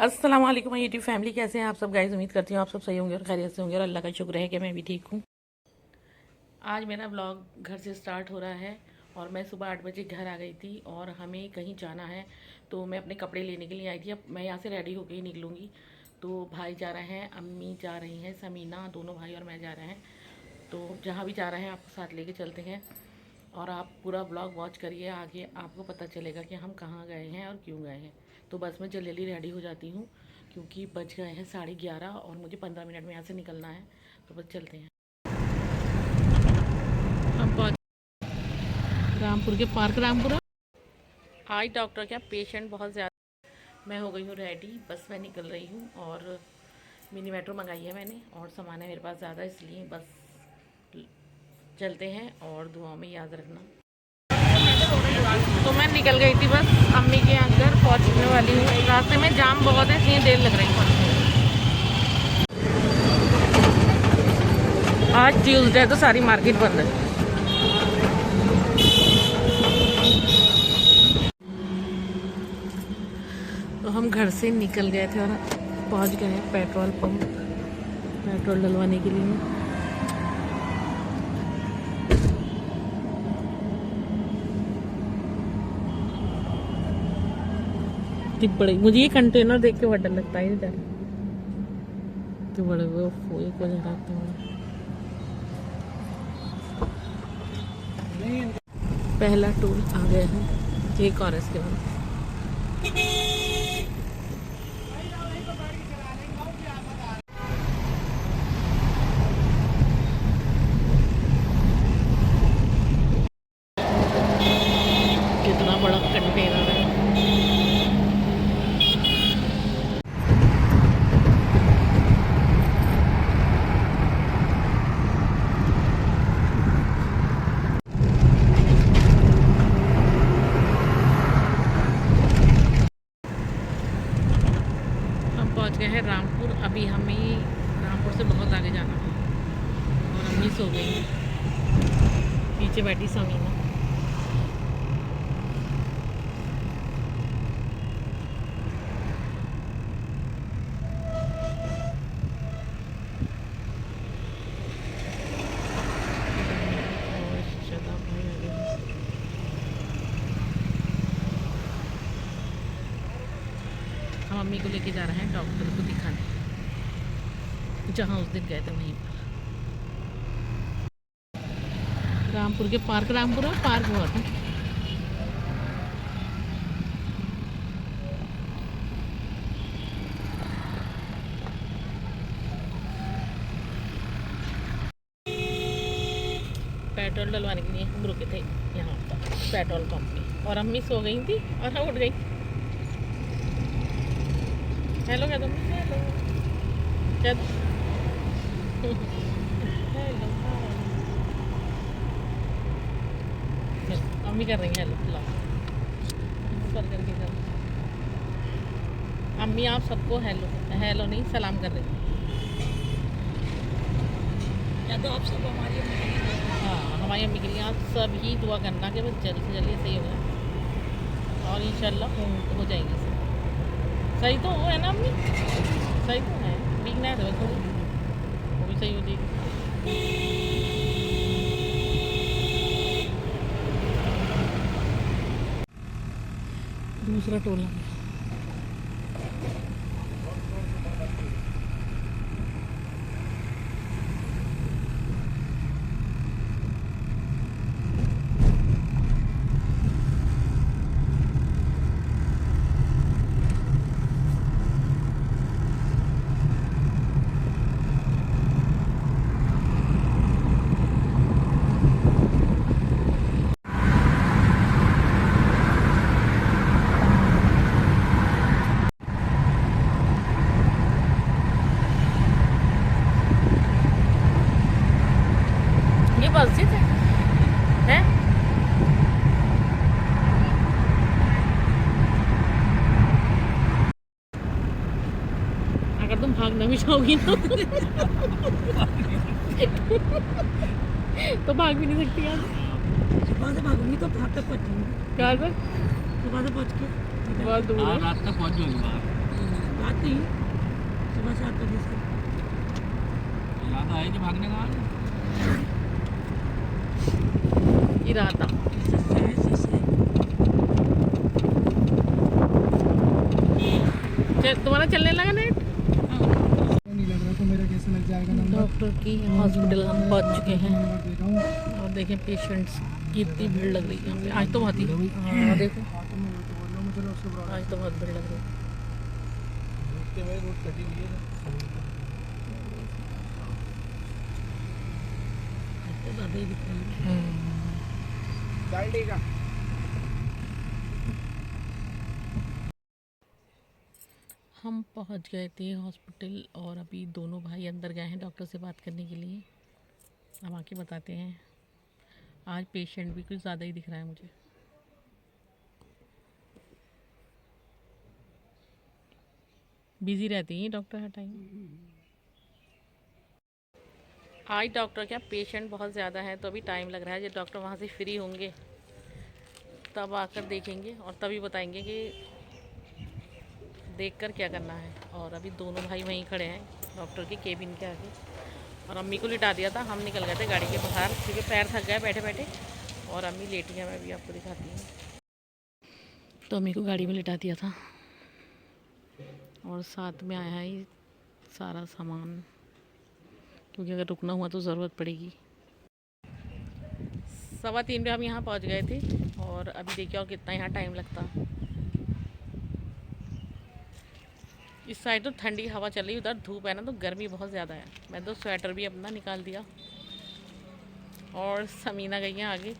अस्सलाम वालेकुम my YouTube family, कैसे हैं आप सब गाइस। उम्मीद करती हूँ आप सब सही होंगे और खैरियत से होंगे और अल्लाह का शुक्र है कि मैं भी ठीक हूँ। आज मेरा व्लॉग घर से स्टार्ट हो रहा है और मैं सुबह 8 बजे घर आ गई थी और हमें कहीं जाना है, तो मैं अपने कपड़े लेने के लिए आई थी। अब मैं यहाँ से रेडी होकर ही निकलूँगी। तो भाई जा रहे हैं, अम्मी जा रही हैं, समीना, दोनों भाई और मैं जा रहे हैं। तो जहाँ भी जा रहे हैं आपको साथ लेके चलते हैं और आप पूरा ब्लॉग वॉच करिए। आगे आपको पता चलेगा कि हम कहाँ गए हैं और क्यों गए हैं। तो बस मैं जल्दी जल्दी रेडी हो जाती हूँ क्योंकि बज गए हैं 11:30 और मुझे 15 मिनट में यहाँ से निकलना है। तो बस चलते हैं। हम पहुँच रामपुर के पार्क, रामपुरा। आज डॉक्टर क्या पेशेंट बहुत ज़्यादा। मैं हो गई हूँ रेडी, बस मैं निकल रही हूँ और मिनी मेट्रो मंगाई है मैंने और सामान है मेरे पास ज़्यादा, इसलिए बस चलते हैं और दुआओं में याद रखना। तो मैं निकल गई थी बस अम्मी के यहाँ घर पहुँचने वाली हूँ। रास्ते में जाम बहुत है इसलिए देर लग रही है। आज ट्यूसडे है तो सारी मार्केट बंद है। तो हम घर से निकल गए थे और पहुँच गए हैं पेट्रोल पंप पेट्रोल डलवाने के लिए। बड़े मुझे ये कंटेनर देख के बड़ा डर लगता है इधर। तो बड़े वो को लगाते हैं। पहला टूल आ गया है, एक और इसके बाद कितना बड़ा कंटेनर है। पहुंच गए हैं रामपुर। अभी हमें रामपुर से बहुत आगे जाना है और अम्मी सो गई, पीछे बैठी समीना। हम अम्मी को लेके जा रहे हैं डॉक्टर को दिखाने, जहाँ उस दिन गए थे वहीं पर। रामपुर के पार्क, रामपुरा पार्क बहुत है। पेट्रोल डलवाने के लिए हम रुके थे यहाँ पर पेट्रोल पंप में और अम्मी सो गई थी और हम उठ गई। हेलो क्या तुम, हेलो क्या हेलो अम्मी कर रही हैं हेलो, ला ऊपर करके कर। अम्मी आप सबको हेलो हेलो नहीं सलाम कर रही हैं। या तो आप सब हमारी अम्मी के लिए, हाँ हमारी अम्मी के लिए आप सब ही दुआ करना कि बस जल्द से जल्दी सही हो जाए और इंशाल्लाह हो जाएगी सही। तो वो है ना अम्मी, सही तो है, वीकना है तो थोड़ी वो भी सही हो जाएगी। दूसरा टोला मस्जिद है? अगर तुम भागना भी चाहोगी ना तो भाग भी नहीं सकती यार। सुबह से भागूंगी तो भाग तक पहुंचूंगी। कहाँ से? सुबह से पहुंच के बहुत दूर है। रात तक पहुंच जाऊंगी। नहीं, सुबह 7 बजे से याद आया कि भागने का इरादा। तुम्हारा चलने लगा नेट? नहीं लग रहा तो मेरा कैसे लग जाएगा नंबर। डॉक्टर की हॉस्पिटल हम पहुंच चुके हैं और देखें पेशेंट्स की इतनी भीड़ लग रही है यहाँ पे। आज तो बहुत ही देखो, आज तो बहुत भीड़ लग रही है। ज़्यादा ही दिख रही है। हम पहुंच गए थे हॉस्पिटल और अभी दोनों भाई अंदर गए हैं डॉक्टर से बात करने के लिए। हम आके बताते हैं। आज पेशेंट भी कुछ ज़्यादा ही दिख रहा है मुझे। बिजी रहती हैं डॉक्टर हर टाइम। आज डॉक्टर क्या, पेशेंट बहुत ज़्यादा है तो अभी टाइम लग रहा है। जब डॉक्टर वहाँ से फ्री होंगे तब आकर देखेंगे और तभी बताएंगे कि देखकर क्या करना है। और अभी दोनों भाई वहीं खड़े हैं डॉक्टर के केबिन के आगे। और अम्मी को लिटा दिया था, हम निकल गए थे गाड़ी के बाहर क्योंकि पैर थक गए बैठे बैठे। और अम्मी लेटी है, मैं भी आपको दिखाती हूँ। तो अम्मी को गाड़ी में लिटा दिया था और साथ में आया है सारा सामान, क्योंकि अगर रुकना हुआ तो ज़रूरत पड़ेगी। 3:15 पे हम यहाँ पहुँच गए थे और अभी देखिए और कितना यहाँ टाइम लगता। इस साइड तो ठंडी हवा चल रही, उधर धूप है ना तो गर्मी बहुत ज़्यादा है। मैं तो स्वेटर भी अपना निकाल दिया। और समीना गई है आगे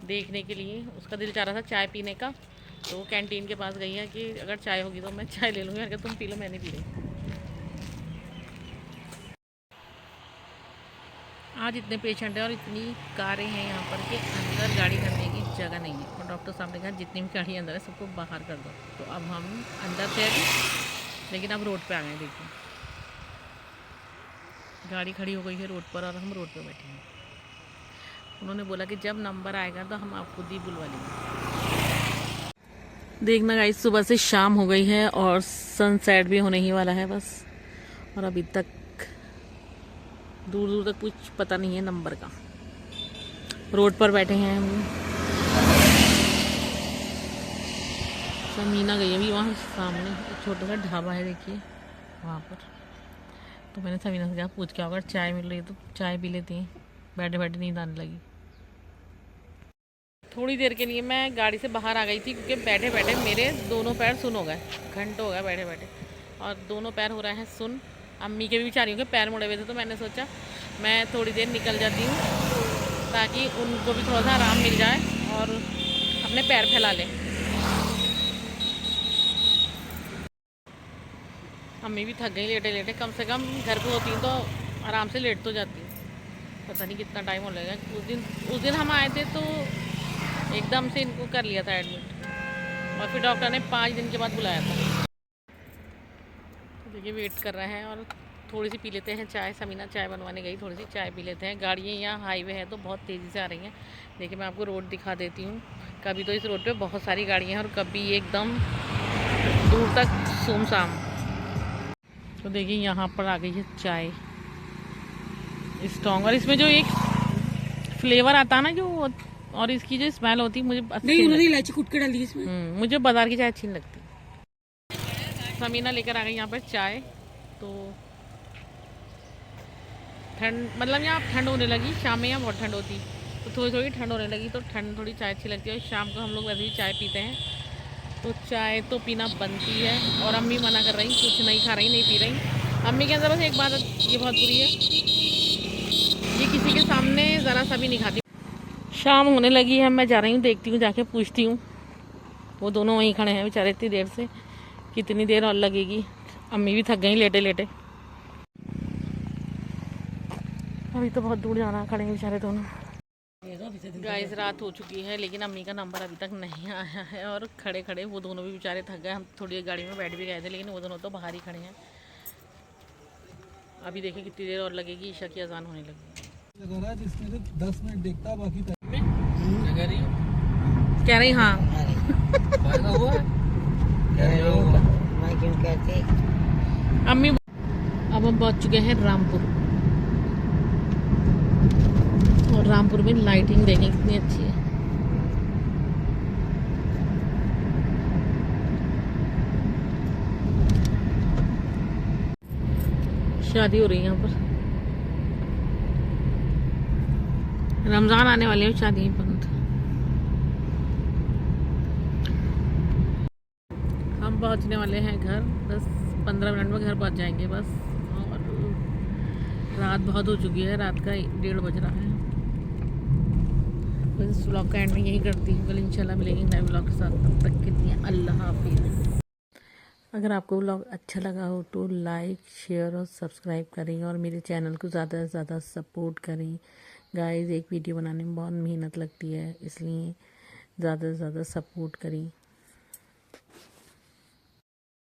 देखने के लिए, उसका दिल चाह रहा था चाय पीने का, तो वो कैंटीन के पास गई है कि अगर चाय होगी तो मैं चाय ले लूँगी। अगर तुम पी लो, मैं नहीं पी रही। आज इतने पेशेंट हैं और इतनी कारें हैं यहाँ पर कि अंदर गाड़ी करने की जगह नहीं है। और डॉक्टर साहब ने कहा जितनी भी गाड़ी अंदर है सबको बाहर कर दो। तो अब हम अंदर थे अभी, लेकिन अब रोड पे आ गए। देखिए गाड़ी खड़ी हो गई है रोड पर और हम रोड पे बैठे हैं। उन्होंने बोला कि जब नंबर आएगा तो हम आप खुद ही बुलवा लेंगे। देखना गाइस, सुबह से शाम हो गई है और सनसेट भी होने ही वाला है बस। और अभी तक दूर दूर तक कुछ पता नहीं है नंबर का। रोड पर बैठे हैं हम। समीना गई अभी वहाँ सामने एक छोटा सा ढाबा है, देखिए वहाँ पर। तो मैंने समीना से कहा पूछ के अगर चाय मिल रही है तो चाय पी लेती हैं, बैठे बैठे नींद आने लगी। थोड़ी देर के लिए मैं गाड़ी से बाहर आ गई थी क्योंकि बैठे बैठे मेरे दोनों पैर सुन हो गए। घंटों हो गए बैठे बैठे और दोनों पैर हो रहे हैं सुन। अम्मी के भी बेचारियों के पैर मुड़े हुए थे, तो मैंने सोचा मैं थोड़ी देर निकल जाती हूँ ताकि उनको भी थोड़ा सा आराम मिल जाए और अपने पैर फैला लें। अम्मी भी थक गई लेटे लेटे। कम से कम घर पे होती तो आराम से लेट तो जाती। पता नहीं कितना टाइम हो लगेगा। उस दिन हम आए थे तो एकदम से इनको कर लिया था एडमिट और फिर डॉक्टर ने 5 दिन के बाद बुलाया था। देखिए वेट कर रहे हैं और थोड़ी सी पी लेते हैं चाय। समीना चाय बनवाने गई, थोड़ी सी चाय पी लेते हैं। गाड़ियाँ यहाँ हाईवे है तो बहुत तेज़ी से आ रही हैं। देखिए मैं आपको रोड दिखा देती हूँ। कभी तो इस रोड पे बहुत सारी गाड़ियाँ हैं और कभी एकदम दूर तक सुमसाम। तो देखिए यहाँ पर आ गई है चाय स्ट्रॉन्ग, और इसमें जो एक फ्लेवर आता है ना जो, और इसकी जो स्मेल होती है मुझे नहीं, उन्होंने इलायची कूट के डाल दी इसमें। मुझे बाजार की चाय अच्छी नहीं लगती। समीना लेकर आ गई यहाँ पर चाय। तो ठंड मतलब यहाँ ठंड होने लगी। शाम में यहाँ बहुत ठंड होती, तो थोड़ी थोड़ी ठंड होने लगी तो ठंड थोड़ी चाय अच्छी लगती है। और शाम को हम लोग वैसे भी चाय पीते हैं, तो चाय तो पीना बनती है। और अम्मी मना कर रही, कुछ नहीं खा रही, नहीं पी रही। अम्मी के अंदर बस एक बात ये बहुत बुरी है, ये किसी के सामने ज़रा सा भी नहीं खाती। शाम होने लगी है, मैं जा रही हूँ, देखती हूँ, जाके पूछती हूँ। वो दोनों वहीं खड़े हैं बेचारे इतनी देर से, कितनी देर और लगेगी। अम्मी भी थक गई लेटे लेटे। अभी तो बहुत दूर जाना, खड़े हैं बेचारे दोनों। गाइस रात हो चुकी है लेकिन अम्मी का नंबर अभी तक नहीं आया है और खड़े खड़े वो दोनों भी बेचारे थक गए। हम थोड़ी देर गाड़ी में बैठ भी गए थे लेकिन वो दोनों तो बाहर ही खड़े हैं। अभी देखिए कितनी देर और लगेगी, ईशा की अजान होने लगी। जिसमें 10 मिनट देखता बाकी कह रही हाँ अम्मी अब हम पहुंच चुके हैं रामपुर, और रामपुर में लाइटिंग देखें कितनी अच्छी है। शादी हो रही है यहाँ पर, रमजान आने वाले हैं, शादी बंद। हम पहुंचने वाले हैं घर, 10-15 मिनट में घर पहुंच जाएंगे बस। और रात बहुत हो चुकी है, रात का 1:30 बज रहा है। बस इस व्लॉग का एंड में यही करती हूँ, कल इंशाल्लाह मिलेंगे नए व्लॉग के साथ। तब तक के लिए अल्लाह हाफिज़। अगर आपको व्लॉग अच्छा लगा हो तो लाइक, शेयर और सब्सक्राइब करें, और मेरे चैनल को ज़्यादा से ज़्यादा सपोर्ट करें। गाइस, एक वीडियो बनाने में बहुत मेहनत लगती है, इसलिए ज़्यादा से ज़्यादा सपोर्ट करें।